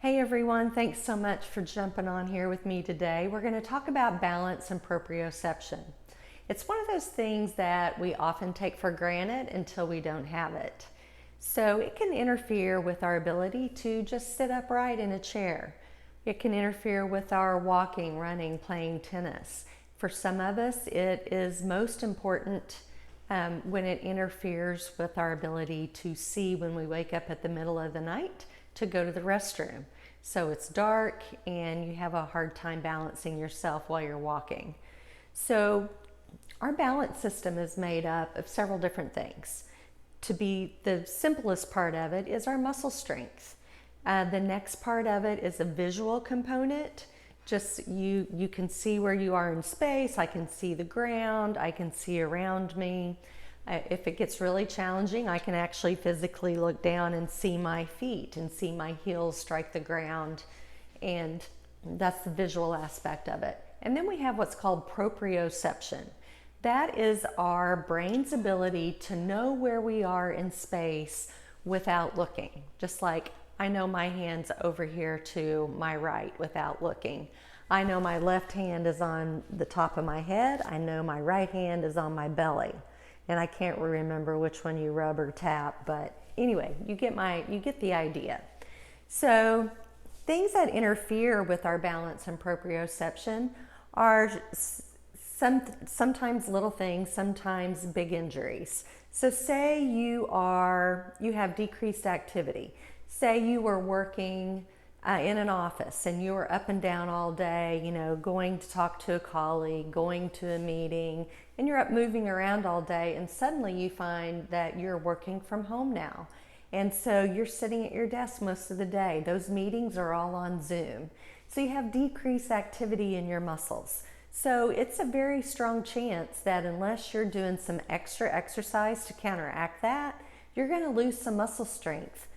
Hey everyone, thanks so much for jumping on here with me today. We're going to talk about balance and proprioception. It's one of those things that we often take for granted until we don't have it. So it can interfere with our ability to just sit upright in a chair. It can interfere with our walking, running, playing tennis. For some of us, it is most important when it interferes with our ability to see when we wake up at the middle of the night to go to the restroom. So it's dark and you have a hard time balancing yourself while you're walking. So our balance system is made up of several different things. To be the simplest part of it is our muscle strength. The next part of it is a visual component. Just you can see where you are in space. I can see the ground. I can see around me. If it gets really challenging, I can actually physically look down and see my feet and see my heels strike the ground. And that's the visual aspect of it. And then we have what's called proprioception. That is our brain's ability to know where we are in space without looking. Just like I know my hand's over here to my right without looking. I know my left hand is on the top of my head. I know my right hand is on my belly. And I can't remember which one you rub or tap, but anyway, you get the idea. So things that interfere with our balance and proprioception are sometimes little things, sometimes big injuries. So say you have decreased activity. Say you were working in an office and you were up and down all day, going to talk to a colleague, going to a meeting, and you're up moving around all day, and suddenly you find that you're working from home now. And so you're sitting at your desk most of the day. Those meetings are all on Zoom. So you have decreased activity in your muscles. So it's a very strong chance that unless you're doing some extra exercise to counteract that, you're going to lose some muscle strength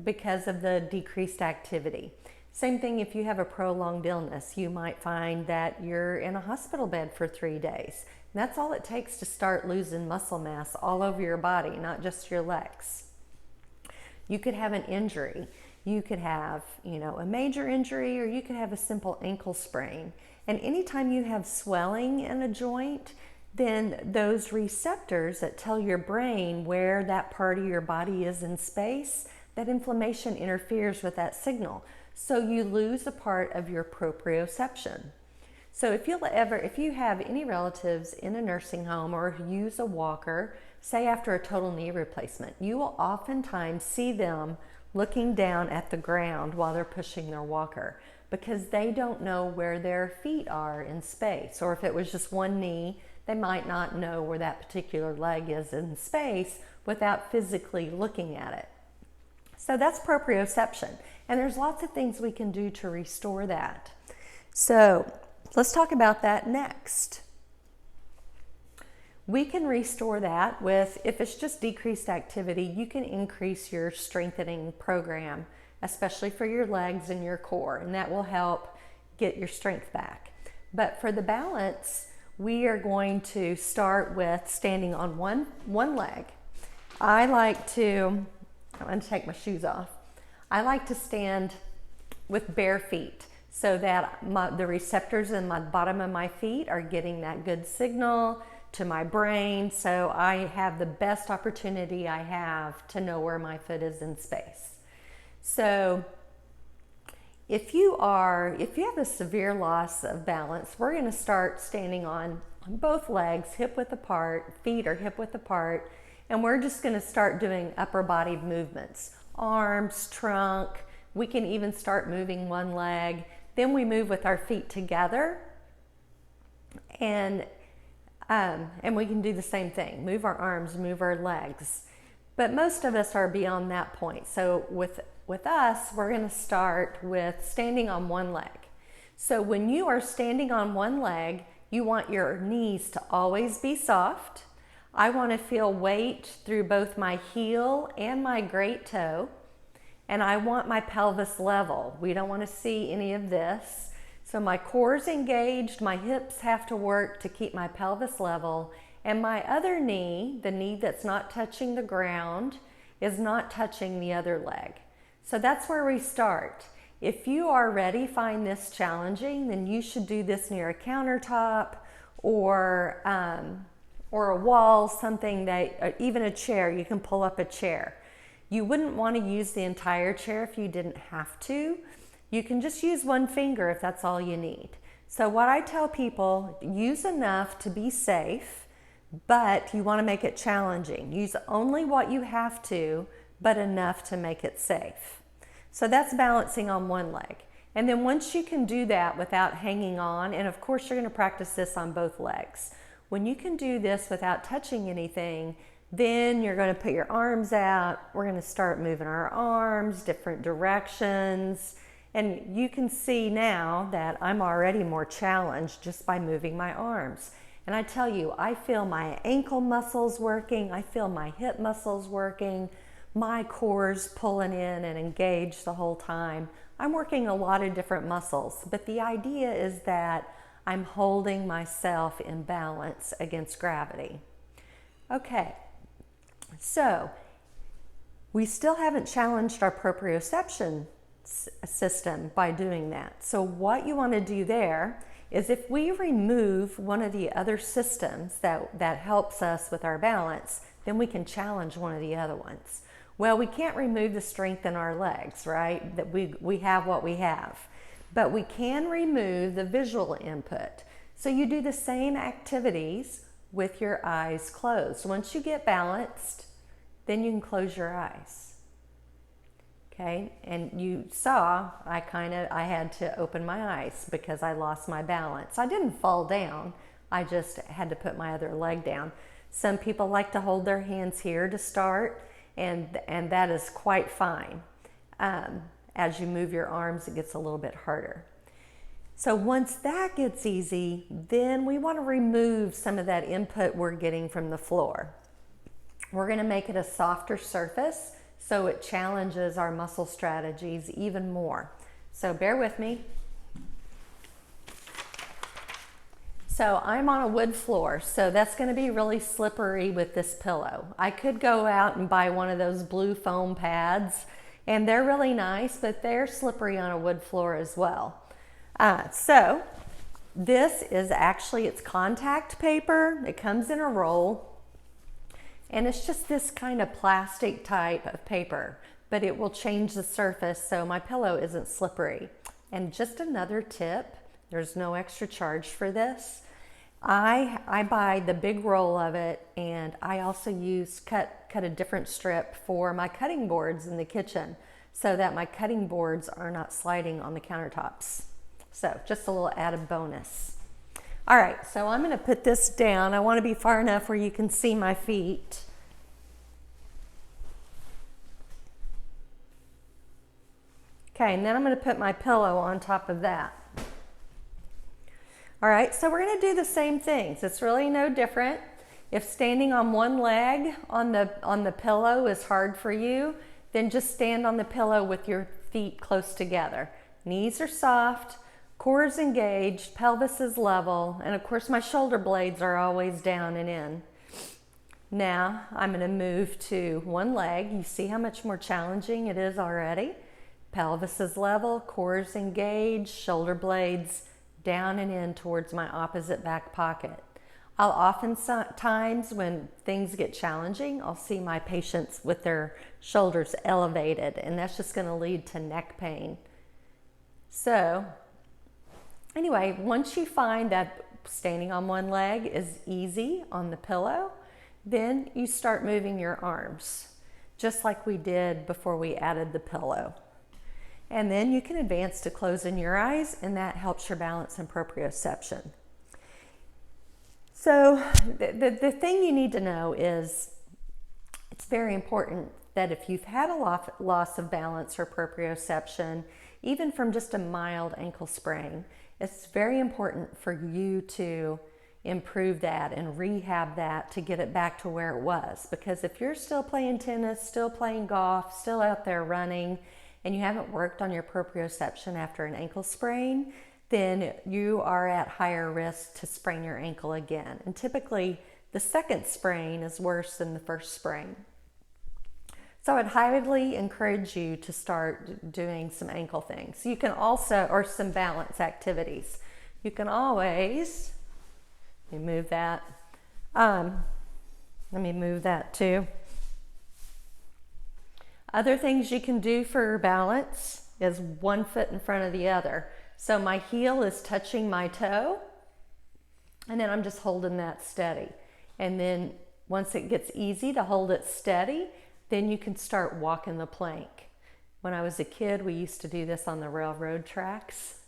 because of the decreased activity. Same thing if you have a prolonged illness. You might find that you're in a hospital bed for 3 days. And that's all it takes to start losing muscle mass all over your body, not just your legs. You could have an injury. You could have, a major injury, or you could have a simple ankle sprain. And anytime you have swelling in a joint, then those receptors that tell your brain where that part of your body is in space, that inflammation interferes with that signal. So you lose a part of your proprioception. So if you have any relatives in a nursing home or use a walker, say after a total knee replacement, you will oftentimes see them looking down at the ground while they're pushing their walker because they don't know where their feet are in space. Or if it was just one knee, they might not know where that particular leg is in space without physically looking at it. So that's proprioception. And there's lots of things we can do to restore that. So let's talk about that next. We can restore that with, if it's just decreased activity, you can increase your strengthening program, especially for your legs and your core, and that will help get your strength back. But for the balance, we are going to start with standing on one leg. I'm going to take my shoes off. I like to stand with bare feet so that the receptors in the bottom of my feet are getting that good signal to my brain, so I have the best opportunity I have to know where my foot is in space. So if you have a severe loss of balance, we're going to start standing on both legs, hip width apart, feet are hip width apart, and we're just going to start doing upper body movements. Arms, trunk, we can even start moving one leg. Then we move with our feet together, and we can do the same thing. Move our arms, move our legs. But most of us are beyond that point. So with us, we're going to start with standing on one leg. So when you are standing on one leg, you want your knees to always be soft. I want to feel weight through both my heel and my great toe. And I want my pelvis level. We don't want to see any of this. So my core is engaged, my hips have to work to keep my pelvis level, and my other knee, the knee that's not touching the ground, is not touching the other leg. So that's where we start. If you already find this challenging, then you should do this near a countertop or a wall, something that, even a chair, you can pull up a chair. You wouldn't want to use the entire chair if you didn't have to. You can just use one finger if that's all you need. So what I tell people, use enough to be safe, but you want to make it challenging. Use only what you have to, but enough to make it safe. So that's balancing on one leg. And then once you can do that without hanging on, and of course you're going to practice this on both legs. When you can do this without touching anything, then you're going to put your arms out. We're going to start moving our arms different directions. And you can see now that I'm already more challenged just by moving my arms. And I tell you, I feel my ankle muscles working. I feel my hip muscles working. My core's pulling in and engaged the whole time. I'm working a lot of different muscles, but the idea is that I'm holding myself in balance against gravity. Okay, so we still haven't challenged our proprioception system by doing that. So what you want to do there is, if we remove one of the other systems that helps us with our balance, then we can challenge one of the other ones. Well, we can't remove the strength in our legs, right? That we have what we have. But we can remove the visual input. So you do the same activities with your eyes closed. Once you get balanced, then you can close your eyes. Okay, and you saw I had to open my eyes because I lost my balance. I didn't fall down, I just had to put my other leg down. Some people like to hold their hands here to start, and that is quite fine. As you move your arms, it gets a little bit harder. So once that gets easy, then we want to remove some of that input we're getting from the floor. We're going to make it a softer surface so it challenges our muscle strategies even more. So bear with me. So I'm on a wood floor, so that's going to be really slippery with this pillow. I could go out and buy one of those blue foam pads, and they're really nice, but they're slippery on a wood floor as well. So this is actually, it's contact paper. It comes in a roll, and it's just this kind of plastic type of paper, but it will change the surface so my pillow isn't slippery. And just another tip, there's no extra charge for this. I buy the big roll of it, and I also cut a different strip for my cutting boards in the kitchen so that my cutting boards are not sliding on the countertops. So just a little added bonus. All right, so I'm going to put this down. I want to be far enough where you can see my feet. Okay, and then I'm going to put my pillow on top of that. All right, so we're going to do the same things. It's really no different. If standing on one leg on the pillow is hard for you, then just stand on the pillow with your feet close together. Knees are soft, core is engaged, pelvis is level, and of course my shoulder blades are always down and in. Now I'm going to move to one leg. You see how much more challenging it is already? Pelvis is level, core is engaged, shoulder blades down and in towards my opposite back pocket. I'll oftentimes, when things get challenging, I'll see my patients with their shoulders elevated, and that's just going to lead to neck pain. So anyway, once you find that standing on one leg is easy on the pillow, then you start moving your arms, just like we did before we added the pillow. And then you can advance to closing your eyes, and that helps your balance and proprioception. So the thing you need to know is it's very important that if you've had a loss of balance or proprioception, even from just a mild ankle sprain, it's very important for you to improve that and rehab that to get it back to where it was. Because if you're still playing tennis, still playing golf, still out there running, and you haven't worked on your proprioception after an ankle sprain, then you are at higher risk to sprain your ankle again. And typically, the second sprain is worse than the first sprain. So I'd highly encourage you to start doing some ankle things. You can also, or some balance activities. You can always, let me move that. Let me move that too. Other things you can do for balance is one foot in front of the other. So my heel is touching my toe, and then I'm just holding that steady. And then once it gets easy to hold it steady, then you can start walking the plank. When I was a kid, we used to do this on the railroad tracks.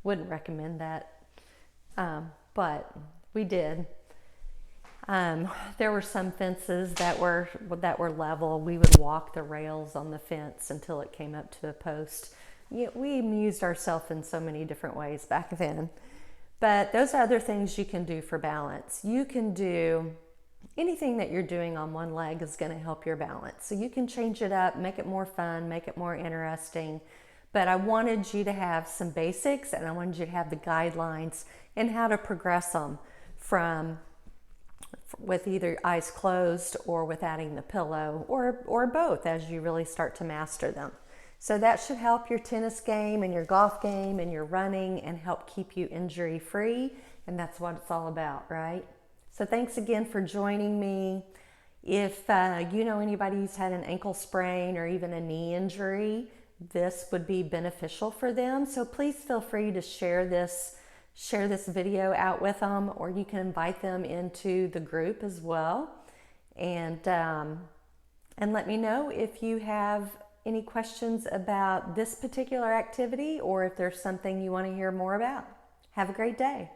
Wouldn't recommend that, but we did. There were some fences that were level. We would walk the rails on the fence until it came up to a post. We amused ourselves in so many different ways back then. But those are other things you can do for balance. You can do anything that you're doing on one leg is going to help your balance. So you can change it up, make it more fun, make it more interesting. But I wanted you to have some basics, and I wanted you to have the guidelines and how to progress them from with either eyes closed or with adding the pillow, or both, as you really start to master them. So that should help your tennis game and your golf game and your running and help keep you injury free. And that's what it's all about, right? So thanks again for joining me. If you know anybody who's had an ankle sprain or even a knee injury, this would be beneficial for them. So please feel free to share this video out with them, or you can invite them into the group as well. And let me know if you have any questions about this particular activity, or if there's something you want to hear more about. Have a great day.